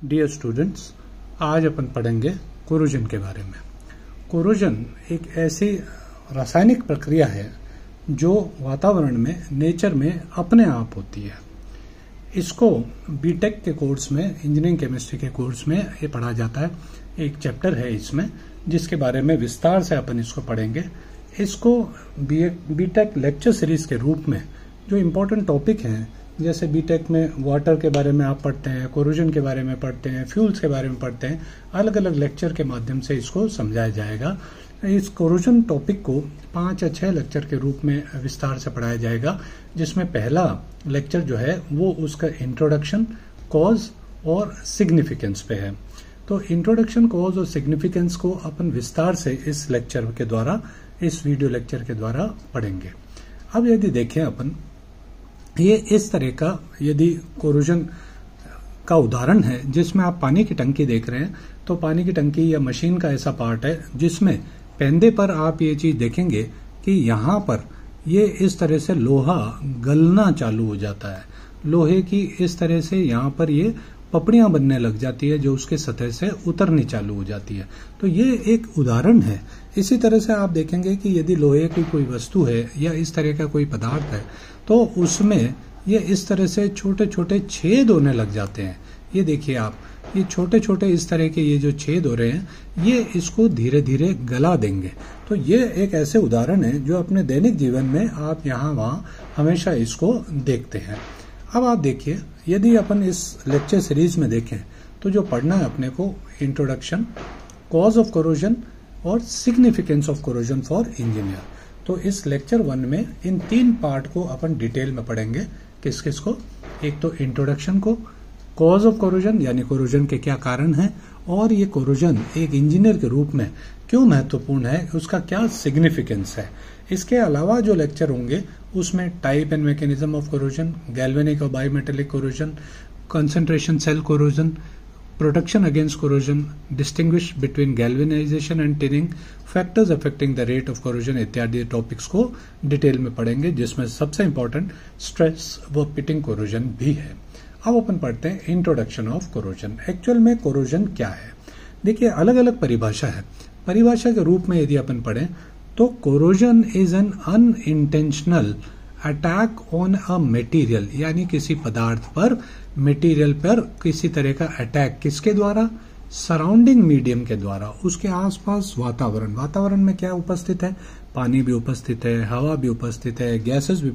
Dear students, आज अपन पढ़ेंगे corrosion के बारे में। कोरोजन एक ऐसी रासायनिक प्रक्रिया है जो वातावरण में, नेचर में अपने आप होती है। इसको बीटेक के कोर्स में, इंजीनियरिंग केमिस्ट्री के कोर्स में ये पढ़ा जाता है। एक चैप्टर है इसमें जिसके बारे में विस्तार से अपन इसको पढ़ेंगे। इसको बीटेक लेक्चर सीरीज के रूप में जो इम्पोर्टेंट टॉपिक हैं, जैसे बीटेक में वाटर के बारे में आप पढ़ते हैं, कोरोजन के बारे में पढ़ते हैं, फ्यूल्स के बारे में पढ़ते हैं, अलग अलग लेक्चर के माध्यम से इसको समझाया जाएगा। इस कोरोजन टॉपिक को 5 या 6 लेक्चर के रूप में विस्तार से पढ़ाया जाएगा, जिसमें पहला लेक्चर जो है वो उसका इंट्रोडक्शन, कॉज और सिग्निफिकेंस पे है। तो इंट्रोडक्शन, कॉज और सिग्निफिकेंस को अपन विस्तार से इस लेक्चर के द्वारा, इस वीडियो लेक्चर के द्वारा पढ़ेंगे। अब यदि देखें अपन, ये इस तरह का यदि कोरोजन का उदाहरण है जिसमें आप पानी की टंकी देख रहे हैं, तो पानी की टंकी या मशीन का ऐसा पार्ट है जिसमें पेंदे पर आप ये चीज देखेंगे कि यहाँ पर ये इस तरह से लोहा गलना चालू हो जाता है। लोहे की इस तरह से यहाँ पर ये पपड़ियां बनने लग जाती है जो उसके सतह से उतरनी चालू हो जाती है। तो ये एक उदाहरण है। इसी तरह से आप देखेंगे कि यदि लोहे की कोई वस्तु है या इस तरह का कोई पदार्थ है तो उसमें ये इस तरह से छोटे छोटे छेद होने लग जाते हैं। ये देखिए आप, ये छोटे छोटे इस तरह के ये जो छेद हो रहे हैं, ये इसको धीरे धीरे गला देंगे। तो ये एक ऐसे उदाहरण है जो अपने दैनिक जीवन में आप यहाँ वहाँ हमेशा इसको देखते हैं। अब आप देखिए, यदि अपन इस लेक्चर सीरीज में देखें तो जो पढ़ना है अपने को, इंट्रोडक्शन, कॉज ऑफ कोरोजन और significance of corrosion for engineer. तो इस लेक्चर 1 में इन 3 पार्ट को अपन डिटेल में पढ़ेंगे। किस किस को? एक तो इंट्रोडक्शन को, कॉज ऑफ कोरोजन यानी कोरोजन के क्या कारण हैं, और ये कोरोजन एक इंजीनियर के रूप में क्यों महत्वपूर्ण है, उसका क्या सिग्निफिकेंस है। इसके अलावा जो लेक्चर होंगे उसमें type and mechanism of corrosion, galvanic और bimetallic corrosion, concentration cell corrosion, protection against corrosion, distinguish between galvanization and tinning, factors affecting the rate of corrosion इत्यादि टॉपिक्स को डिटेल में पढ़ेंगे, जिसमें सबसे इंपॉर्टेंट स्ट्रेस व पिटिंग कोरोजन भी है। अब अपन पढ़ते हैं इंट्रोडक्शन ऑफ कोरोजन। एक्चुअल में कोरोजन क्या है? देखिए, अलग अलग परिभाषा है। परिभाषा के रूप में यदि अपन पढ़ें तो corrosion is an unintentional attack on a material, यानी किसी पदार्थ पर, मटेरियल पर किसी तरह का अटैक, किसके द्वारा? सराउंडिंग मीडियम के द्वारा, उसके आसपास वातावरण। वातावरण में क्या उपस्थित है? पानी भी उपस्थित है, हवा भी उपस्थित है, गैसेस भी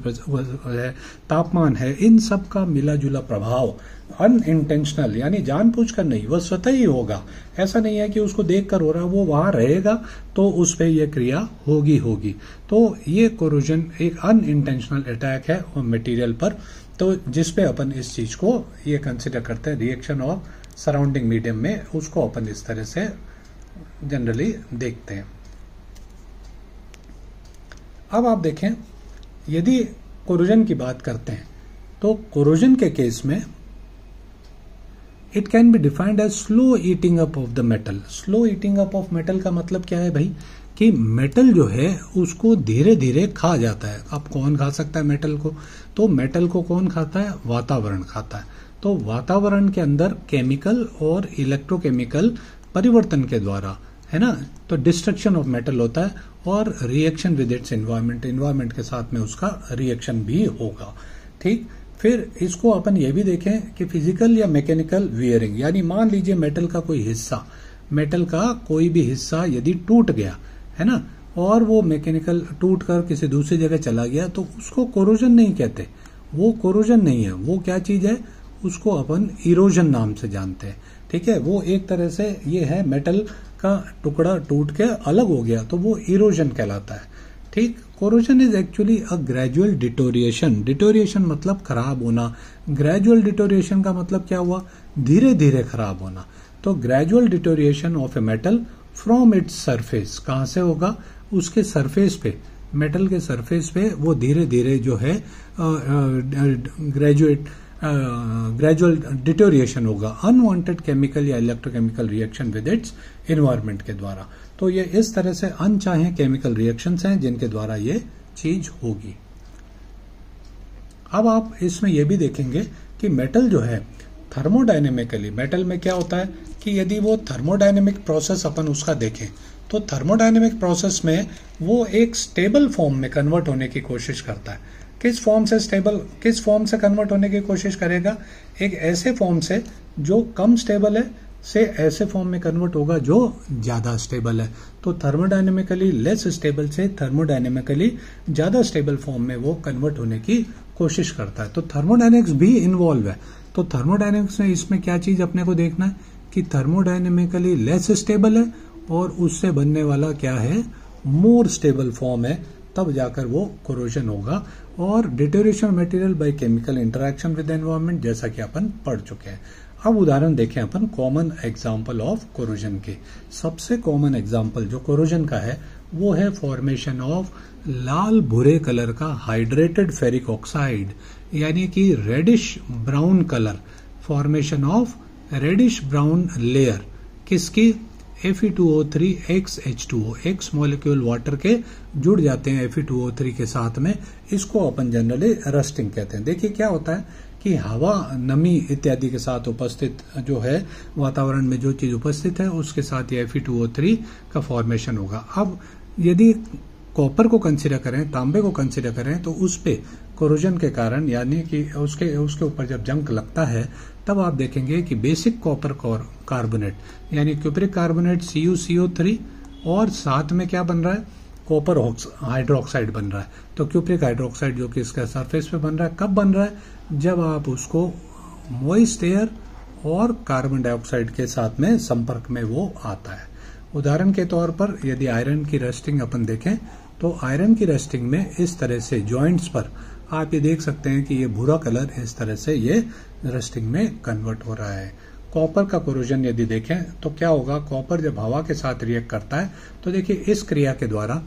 है, तापमान है, इन सब का मिला जुला प्रभाव, अनइंटेंशनल यानी जानबूझकर नहीं, वह स्वतः ही होगा। ऐसा नहीं है कि उसको देखकर हो रहा, वो वहां रहेगा तो उस पर यह क्रिया होगी। तो ये कोरोजन एक अनइंटेंशनल अटैक है और मटेरियल पर, तो जिसपे अपन इस चीज को ये कंसिडर करते हैं रिएक्शन ऑफ सराउंडिंग मीडियम में, उसको अपन इस तरह से जनरली देखते हैं। अब आप देखें, यदि कोरोजन की बात करते हैं तो कोरोजन के केस में it can be defined as slow eating up of the metal. Slow eating up of metal का मतलब क्या है भाई? कि मेटल जो है उसको धीरे धीरे खा जाता है। अब कौन खा सकता है मेटल को? तो मेटल को कौन खाता है? वातावरण खाता है। तो वातावरण के अंदर केमिकल और इलेक्ट्रोकेमिकल परिवर्तन के द्वारा, है ना, तो डिस्ट्रक्शन ऑफ मेटल होता है और reaction with its environment, environment के साथ में उसका रिएक्शन भी होगा। ठीक, फिर इसको अपन ये भी देखें कि फिजिकल या मैकेनिकल वियरिंग, यानी मान लीजिए मेटल का कोई हिस्सा, मेटल का कोई भी हिस्सा यदि टूट गया, है ना, और वो मैकेनिकल टूट कर किसी दूसरी जगह चला गया, तो उसको कोरोजन नहीं कहते। वो कोरोजन नहीं है, वो क्या चीज है? उसको अपन इरोजन नाम से जानते हैं। ठीक है, वो एक तरह से ये है, मेटल का टुकड़ा टूट के अलग हो गया तो वो इरोजन कहलाता है। ठीक, corrosion is actually a gradual deterioration. Deterioration मतलब खराब होना। ग्रेजुअल डिटोरिएशन का मतलब क्या हुआ? धीरे धीरे खराब होना। तो gradual deterioration of a metal from its surface, कहां से होगा? उसके सरफेस पे, मेटल के सरफेस पे वो धीरे धीरे जो है ग्रेजुअल डिटोरिएशन होगा, अनवांटेड केमिकल या electrochemical reaction with its environment के द्वारा। तो ये इस तरह से अनचाहे केमिकल रिएक्शंस हैं जिनके द्वारा ये चीज होगी। अब आप इसमें यह भी देखेंगे कि मेटल जो है थर्मोडायनेमिकली मेटल में क्या होता है कि यदि वो थर्मोडायनेमिक प्रोसेस अपन उसका देखें तो थर्मोडायनेमिक प्रोसेस में वो एक स्टेबल फॉर्म में कन्वर्ट होने की कोशिश करता है। किस फॉर्म से कन्वर्ट होने की कोशिश करेगा? एक ऐसे फॉर्म से जो कम स्टेबल है से ऐसे फॉर्म में कन्वर्ट होगा जो ज्यादा स्टेबल है। तो थर्मोडायनेमिकली लेस स्टेबल से थर्मोडायनेमिकली ज्यादा स्टेबल फॉर्म में वो कन्वर्ट होने की कोशिश करता है। तो थर्मोडायनेमिक्स भी इन्वॉल्व है। तो थर्मोडायनेमिक्स में इसमें क्या चीज अपने को देखना है कि थर्मोडायनेमिकली लेस स्टेबल है और उससे बनने वाला क्या है, मोर स्टेबल फॉर्म है, तब जाकर वो कोरोजन होगा। और deterioration material by chemical interaction with environment, जैसा कि अपन पढ़ चुके हैं। अब उदाहरण देखें अपन कॉमन एग्जाम्पल ऑफ कोरोजन के। सबसे कॉमन एग्जाम्पल जो कोरोजन का है वो है फॉर्मेशन ऑफ लाल भूरे कलर का हाइड्रेटेड फेरिक ऑक्साइड, यानी कि reddish brown colour, formation of reddish brown layer किसकी? Fe2O3 XH2O, X molecule water के जुड़ जाते हैं Fe2O3 के साथ में। इसको अपन जनरली रस्टिंग कहते हैं। देखिए क्या होता है कि हवा, नमी इत्यादि के साथ उपस्थित जो है वातावरण में जो चीज उपस्थित है उसके साथ ये Fe2O3 का फॉर्मेशन होगा। अब यदि कॉपर को कंसीडर करें, तांबे को कंसीडर करें, तो उस पे कोरोजन के कारण यानी कि उसके ऊपर जब जंग लगता है तब आप देखेंगे कि बेसिक कॉपर कार्बोनेट यानी क्यूप्रिक कार्बोनेट CuCO3 और साथ में क्या बन रहा है, कॉपर हाइड्रोक्साइड बन रहा है। तो क्यूप्रिक हाइड्रोक्साइड जो कि इसका सरफेस पे बन रहा है, कब बन रहा है? जब आप उसको मॉइस्ट एयर और कार्बन डाइऑक्साइड के साथ में संपर्क में वो आता है। उदाहरण के तौर पर यदि आयरन की रस्टिंग अपन देखें तो आयरन की रस्टिंग में इस तरह से जॉइंट्स पर आप ये देख सकते हैं कि ये भूरा कलर इस तरह से ये रस्टिंग में कन्वर्ट हो रहा है। कॉपर का कोरोजन यदि देखें तो क्या होगा, कॉपर जब हवा के साथ रिएक्ट करता है तो देखिए इस क्रिया के द्वारा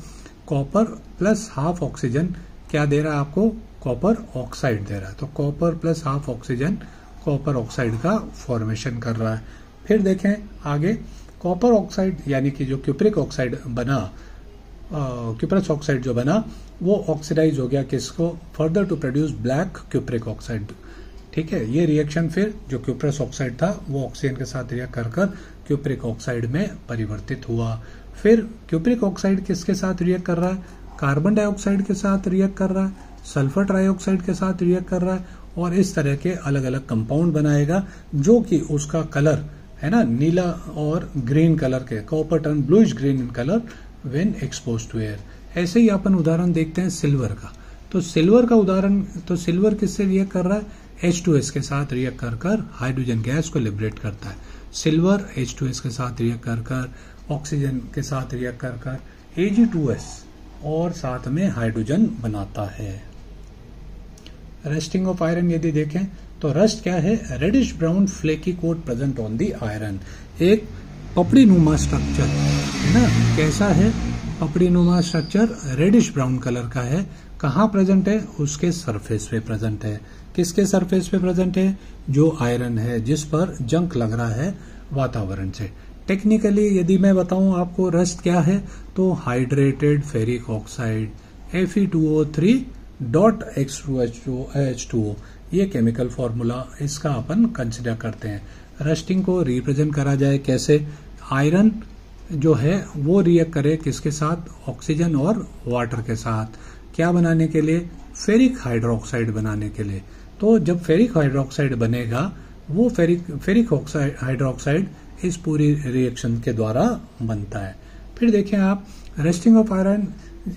कॉपर प्लस हाफ ऑक्सीजन क्या दे रहा है आपको, कॉपर ऑक्साइड दे रहा है। तो copper plus half oxygen copper oxide का फॉर्मेशन कर रहा है। फिर देखें आगे, कॉपर ऑक्साइड यानी कि जो क्यूप्रिक ऑक्साइड बना, क्यूप्रस ऑक्साइड जो बना वो ऑक्सीडाइज हो गया किसको, further to produce black cupric oxide. ठीक है, ये रिएक्शन फिर जो क्यूप्रस ऑक्साइड था वो ऑक्सीजन के साथ रिएक्ट कर क्यूप्रिक ऑक्साइड में परिवर्तित हुआ। फिर क्यूप्रिक ऑक्साइड किसके साथ रिएक्ट कर रहा है, कार्बन डाइऑक्साइड के साथ रिएक्ट कर रहा है, सल्फर ट्राइऑक्साइड के साथ रिएक्ट कर रहा है और इस तरह के अलग अलग कंपाउंड बनाएगा जो कि उसका कलर है ना नीला और ग्रीन कलर के, copper turn bluish green in colour when exposed to air. ऐसे ही अपन उदाहरण देखते हैं सिल्वर का। तो सिल्वर का उदाहरण, तो सिल्वर किससे रिएक्ट कर रहा है, H2S के साथ रिएक्ट कर हाइड्रोजन गैस को लिबरेट करता है। सिल्वर H2S के साथ रिएक्ट कर ऑक्सीजन के साथ रिएक्ट कर Ag2S और साथ में हाइड्रोजन बनाता है। रस्टिंग ऑफ आयरन यदि देखें तो रस्ट क्या है, reddish brown flaky coat present on the iron. एक पपड़ी नुमा स्ट्रक्चर है ना, कैसा है, पपड़ी नुमा स्ट्रक्चर रेडिश ब्राउन कलर का है। कहाँ प्रेजेंट है, उसके सरफेस पे प्रेजेंट है। किसके सरफेस पे प्रेजेंट है, जो आयरन है जिस पर जंक लग रहा है वातावरण से। टेक्निकली यदि मैं बताऊं आपको रस्ट क्या है, तो hydrated ferric oxide Fe2O3 .H2O, ये केमिकल फॉर्मूला इसका अपन कंसिडर करते हैं। रस्टिंग को रिप्रेजेंट करा जाए कैसे, आयरन जो है वो रिएक्ट करे किसके साथ, ऑक्सीजन और वाटर के साथ, क्या बनाने के लिए, फेरिक हाइड्रोक्साइड बनाने के लिए। तो जब फेरिक हाइड्रोक्साइड बनेगा वो फेरिक हाइड्रोक्साइड इस पूरी रिएक्शन के द्वारा बनता है। फिर देखें आप, रस्टिंग ऑफ आयरन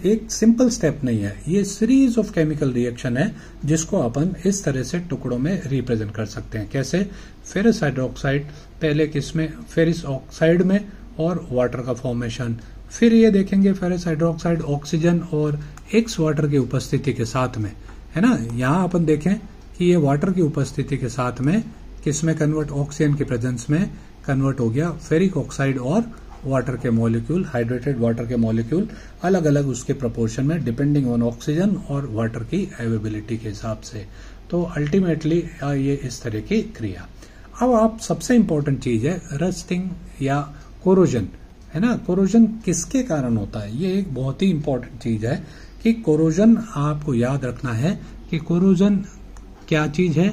एक सिंपल स्टेप नहीं है, ये सीरीज ऑफ केमिकल रिएक्शन है जिसको अपन इस तरह से टुकड़ों में रिप्रेजेंट कर सकते हैं। कैसे, फेरस हाइड्रोक्साइड पहले किसमें, फेरिस ऑक्साइड में और वाटर का फॉर्मेशन। फिर ये देखेंगे फेरस हाइड्रोक्साइड ऑक्सीजन और एक्स वाटर की उपस्थिति के साथ में, है ना। यहाँ अपन देखें कि ये वाटर की उपस्थिति के साथ में किसमें कन्वर्ट, ऑक्सीजन की प्रेजेंस में कन्वर्ट हो गया फेरिक ऑक्साइड और वाटर के मॉलिक्यूल, हाइड्रेटेड वाटर के मॉलिक्यूल अलग अलग उसके प्रोपोर्शन में डिपेंडिंग ऑन ऑक्सीजन और वाटर की अवेलेबिलिटी के हिसाब से। तो अल्टीमेटली ये इस तरह की क्रिया। अब आप सबसे इंपॉर्टेंट चीज है रस्टिंग या कोरोजन, है ना। कोरोजन किसके कारण होता है, ये एक बहुत ही इंपॉर्टेंट चीज है कि कोरोजन आपको याद रखना है कि कोरोजन क्या चीज है,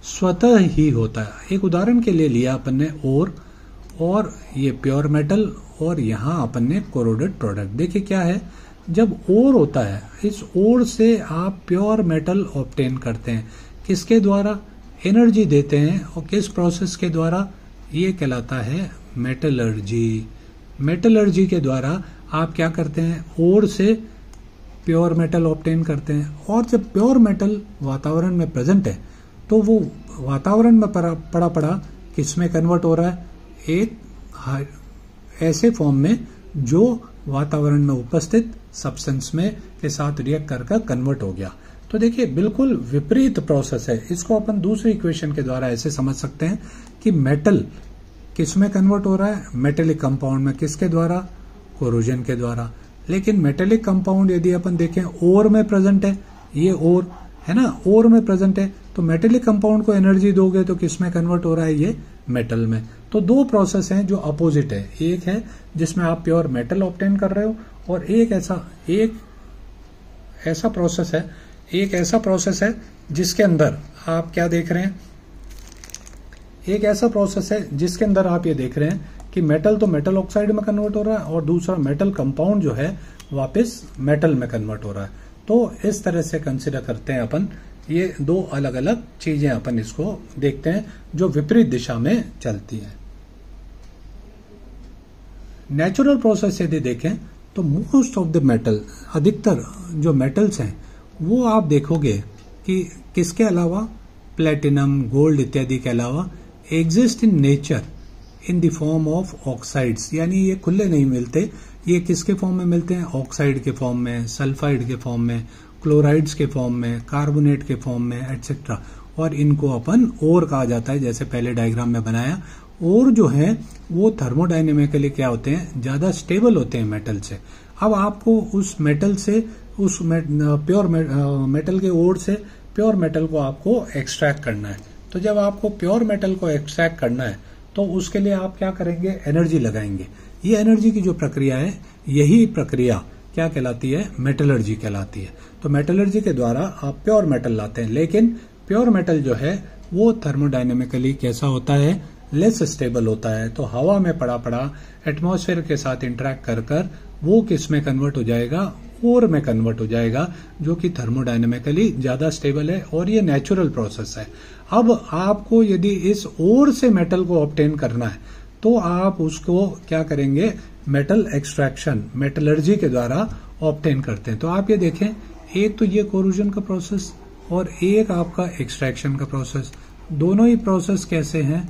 स्वतः ही होता है। एक उदाहरण के लिए लिया अपन ने ओर, और ये प्योर मेटल, और यहाँ अपन ने कोरोडेड प्रोडक्ट। देखिए क्या है, जब ओर होता है, इस ओर से आप प्योर मेटल ऑब्टेन करते हैं। किसके द्वारा? एनर्जी देते हैं। और किस प्रोसेस के द्वारा? ये कहलाता है मेटलर्जी। मेटलर्जी के द्वारा आप क्या करते हैं? ओर से प्योर मेटल ऑब्टेन करते हैं। और जब प्योर मेटल वातावरण में प्रेजेंट है तो वो वातावरण में पड़ा किस में कन्वर्ट हो रहा है? एक ऐसे फॉर्म में जो वातावरण में उपस्थित सब्सटेंस में के साथ रिएक्ट कर कन्वर्ट हो गया। तो देखिए बिल्कुल विपरीत प्रोसेस है। इसको अपन दूसरी इक्वेशन के द्वारा ऐसे समझ सकते हैं कि मेटल किस में कन्वर्ट हो रहा है? मेटेलिक कंपाउंड में। किसके द्वारा? कोरोजन के द्वारा। लेकिन मेटेलिक कंपाउंड यदि अपन देखें ओर में प्रेजेंट है, ये ओर है ना, ओर में प्रेजेंट है, तो मेटेलिक कंपाउंड को एनर्जी दोगे तो किस में कन्वर्ट हो रहा है? ये मेटल में। तो दो प्रोसेस हैं जो अपोजिट है। एक है जिसमें आप प्योर मेटल ऑब्टेन कर रहे हो, और एक ऐसा प्रोसेस है जिसके अंदर आप क्या देख रहे हैं? एक ऐसा प्रोसेस है जिसके अंदर आप ये देख रहे हैं कि मेटल तो मेटल ऑक्साइड में कन्वर्ट हो रहा है, और दूसरा मेटल कंपाउंड जो है वापस मेटल में कन्वर्ट हो रहा है। तो इस तरह से कंसिडर करते हैं अपन। ये दो अलग अलग चीजें अपन इसको देखते हैं जो विपरीत दिशा में चलती हैं। नेचुरल प्रोसेस यदि देखें तो मोस्ट ऑफ द मेटल, अधिकतर जो मेटल्स हैं वो आप देखोगे कि किसके अलावा, प्लेटिनम, गोल्ड इत्यादि के अलावा, exist in nature in the form of oxides. यानी ये खुले नहीं मिलते, ये किसके फॉर्म में मिलते हैं? ऑक्साइड के फॉर्म में, सल्फाइड के फॉर्म में, क्लोराइड्स के फॉर्म में, कार्बोनेट के फॉर्म में, एटसेट्रा। और इनको अपन ओर कहा जाता है, जैसे पहले डायग्राम में बनाया। ओर जो है वो थर्मोडायनेमिकली क्या होते हैं? ज्यादा स्टेबल होते हैं मेटल से। अब आपको उस मेटल से, उस प्योर मेटल के ओर से प्योर मेटल को आपको एक्सट्रैक्ट करना है। तो जब आपको प्योर मेटल को एक्सट्रैक्ट करना है तो उसके लिए आप क्या करेंगे? एनर्जी लगाएंगे। ये एनर्जी की जो प्रक्रिया है, यही प्रक्रिया क्या कहलाती है? मेटलर्जी कहलाती है। तो मेटलर्जी के द्वारा आप प्योर मेटल लाते हैं, लेकिन प्योर मेटल जो है वो थर्मोडायनेमिकली कैसा होता है? लेस स्टेबल होता है। तो हवा में पड़ा एटमॉस्फेयर के साथ इंटरेक्ट कर वो किस में कन्वर्ट हो जाएगा? ओर में कन्वर्ट हो जाएगा, जो कि थर्मोडायनेमिकली ज्यादा स्टेबल है, और ये नेचुरल प्रोसेस है। अब आपको यदि इस ओर से मेटल को ऑब्टेन करना है तो आप उसको क्या करेंगे? मेटल एक्सट्रैक्शन, मेटलर्जी के द्वारा ऑब्टेन करते हैं। तो आप ये देखें, एक तो ये कोरूजन का प्रोसेस और एक आपका एक्सट्रैक्शन का प्रोसेस। दोनों ही प्रोसेस कैसे हैं?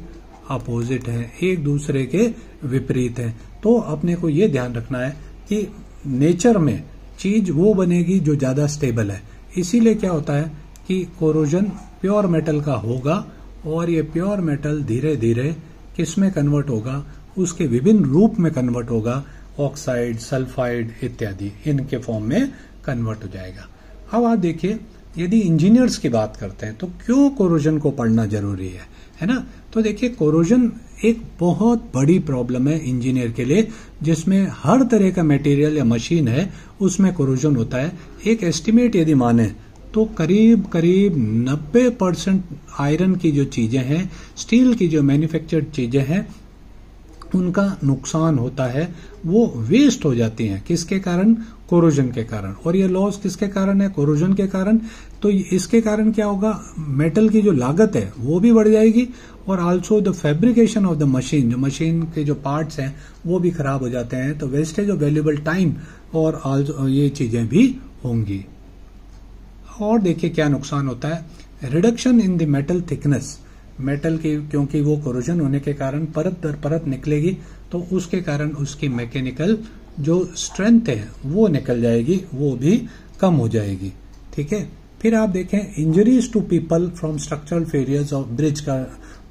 अपोजिट है, एक दूसरे के विपरीत है। तो अपने को ये ध्यान रखना है कि नेचर में चीज वो बनेगी जो ज्यादा स्टेबल है। इसीलिए क्या होता है कि कोरोजन प्योर मेटल का होगा, और ये प्योर मेटल धीरे धीरे किस में कन्वर्ट होगा? उसके विभिन्न रूप में कन्वर्ट होगा, ऑक्साइड, सल्फाइड इत्यादि, इनके फॉर्म में कन्वर्ट हो जाएगा। अब आप देखिए, यदि इंजीनियर्स की बात करते हैं तो क्यों कोरोजन को पढ़ना जरूरी है ना? तो देखिए, कोरोजन एक बहुत बड़ी प्रॉब्लम है इंजीनियर के लिए, जिसमें हर तरह का मटेरियल या मशीन है उसमें कोरोजन होता है। एक एस्टिमेट यदि माने तो करीब 90% आयरन की जो चीजें हैं, स्टील की जो मैन्युफैक्चर्ड चीजें हैं, उनका नुकसान होता है, वो वेस्ट हो जाती हैं। किसके कारण? कोरोजन के कारण। और ये लॉस किसके कारण है? कोरोजन के कारण। तो इसके कारण क्या होगा? मेटल की जो लागत है वो भी बढ़ जाएगी, और also the fabrication of the machine, जो मशीन के जो पार्ट्स हैं वो भी खराब हो जाते हैं। तो वेस्टेज ऑफ वैल्यूएबल टाइम और ये चीजें भी होंगी। और देखिए क्या नुकसान होता है? Reduction in the metal thickness. Metal की, क्योंकि वो कोरोजन होने के कारण परत दर परत निकलेगी, तो उसके कारण उसकी मैकेनिकल जो स्ट्रेंथ है वो निकल जाएगी, वो भी कम हो जाएगी। ठीक है। फिर आप देखें, injuries to people from structural failures of bridge का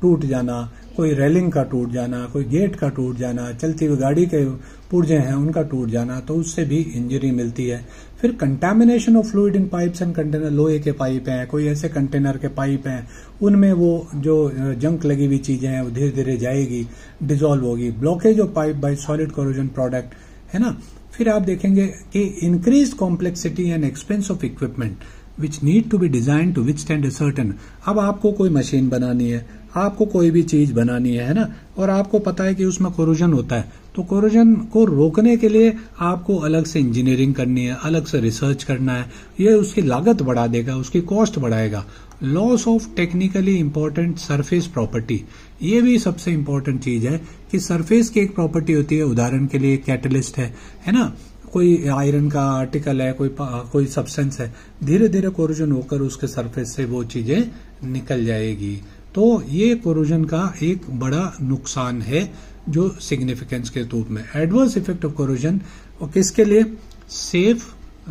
टूट जाना, कोई रेलिंग का टूट जाना, कोई गेट का टूट जाना, चलती हुई गाड़ी के पुर्जे हैं उनका टूट जाना, तो उससे भी इंजरी मिलती है। फिर contamination of fluid in pipes and container. लोहे के पाइप हैं, कोई ऐसे कंटेनर के पाइप हैं, उनमें वो जो जंक लगी हुई चीजें हैं वो धीरे धीरे जाएगी, डिजोल्व होगी। Blockage of pipe by solid corrosion product, है ना। फिर आप देखेंगे कि increase complexity and expense of equipment. Which need to be design to withstand a certain. अब आपको कोई मशीन बनानी है, आपको कोई भी चीज बनानी है ना, और आपको पता है कि उसमें कोरोजन होता है, तो कोरोजन को रोकने के लिए आपको अलग से इंजीनियरिंग करनी है, अलग से रिसर्च करना है। ये उसकी लागत बढ़ा देगा, उसकी कॉस्ट बढ़ाएगा। Loss of technically important surface property, ये भी सबसे इंपॉर्टेंट चीज है कि सरफेस की एक प्रॉपर्टी होती है, उदाहरण के लिए कैटलिस्ट है ना, कोई आयरन का आर्टिकल है, कोई सब्सटेंस है, धीरे धीरे कोरोजन होकर उसके सरफेस से वो चीजें निकल जाएगी। तो ये कोरोजन का एक बड़ा नुकसान है जो सिग्निफिकेंस के रूप में। एडवर्स इफेक्ट ऑफ कोरोजन और किसके लिए? सेफ,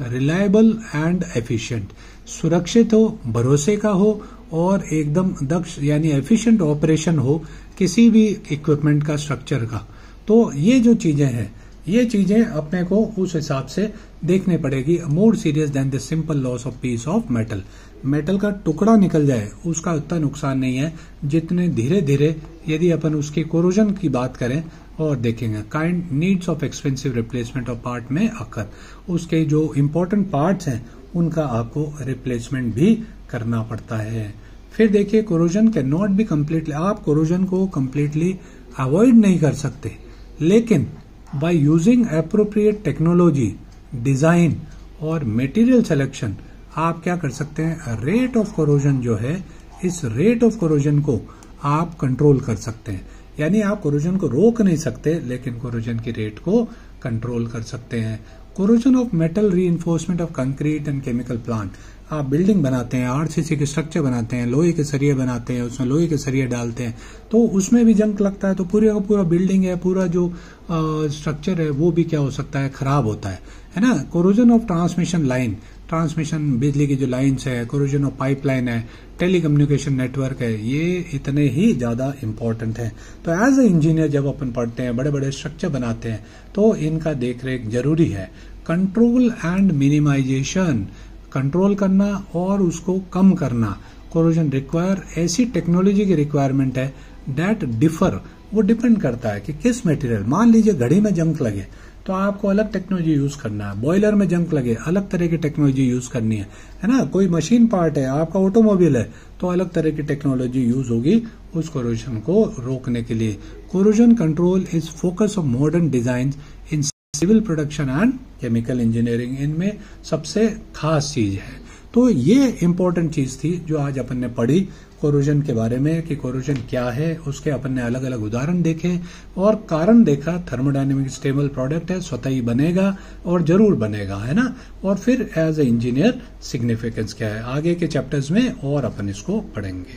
रिलायबल एंड एफिशिएंट, सुरक्षित हो, भरोसे का हो और एकदम दक्ष यानी एफिशिएंट ऑपरेशन हो किसी भी इक्विपमेंट का, स्ट्रक्चर का। तो ये जो चीजें हैं, ये चीजें अपने को उस हिसाब से देखने पड़ेगी। More serious than the simple loss of piece of metal. Metal का टुकड़ा निकल जाए उसका उतना नुकसान नहीं है जितने धीरे धीरे यदि अपन उसकी कोरोजन की बात करें और देखेंगे। Kind needs of expensive replacement of part में आकर उसके जो इम्पोर्टेंट पार्ट्स हैं उनका आपको रिप्लेसमेंट भी करना पड़ता है। फिर देखिए corrosion can not be completely, आप कोरोजन को कम्प्लीटली अवॉइड नहीं कर सकते, लेकिन by using appropriate technology, design और मटेरियल सिलेक्शन आप क्या कर सकते हैं, रेट ऑफ कोरोजन जो है, इस रेट ऑफ कोरोजन को आप कंट्रोल कर सकते हैं। यानी आप कोरोजन को रोक नहीं सकते, लेकिन कोरोजन की रेट को कंट्रोल कर सकते हैं। Corrosion of metal reinforcement of concrete and chemical plant, आप बिल्डिंग बनाते हैं, आरसीसी के स्ट्रक्चर बनाते हैं, लोहे के सरिये बनाते हैं, उसमें लोहे के सरिये डालते हैं, तो उसमें भी जंग लगता है, तो पूरा का पूरा बिल्डिंग है, पूरा जो स्ट्रक्चर है वो भी क्या हो सकता है, खराब होता है ना। Corrosion of transmission line, transmission बिजली की जो लाइन्स है, कोरोजन ऑफ पाइपलाइन है, टेलीकम्युनिकेशन नेटवर्क है, ये इतने ही ज्यादा इंपॉर्टेंट है। तो एज ए इंजीनियर जब अपन पढ़ते हैं, बड़े बड़े स्ट्रक्चर बनाते हैं, तो इनका देखरेख जरूरी है। कंट्रोल एंड मिनिमाइजेशन, कंट्रोल करना और उसको कम करना। कोरोजन रिक्वायर ऐसी टेक्नोलॉजी की रिक्वायरमेंट है दैट डिफर, वो डिपेंड करता है कि किस मटेरियल। मान लीजिए घड़ी में जंग लगे तो आपको अलग टेक्नोलॉजी यूज करना है, बॉयलर में जंग लगे अलग तरह की टेक्नोलॉजी यूज करनी है ना। कोई मशीन पार्ट है, आपका ऑटोमोबाइल है, तो अलग तरह की टेक्नोलॉजी यूज होगी उस कोरोजन को रोकने के लिए। Corrosion control is focus of modern design in civil production and chemical engineering, इनमें सबसे खास चीज है। तो ये इंपॉर्टेंट चीज थी जो आज अपन ने पढ़ी कोरोजन के बारे में कि कोरोजन क्या है, उसके अपन ने अलग अलग उदाहरण देखे और कारण देखा। थर्मोडायनेमिक स्टेबल प्रोडक्ट है, स्वतः ही बनेगा और जरूर बनेगा, है ना। और फिर एज ए इंजीनियर सिग्निफिकेंस क्या है, आगे के चैप्टर्स में और अपन इसको पढ़ेंगे।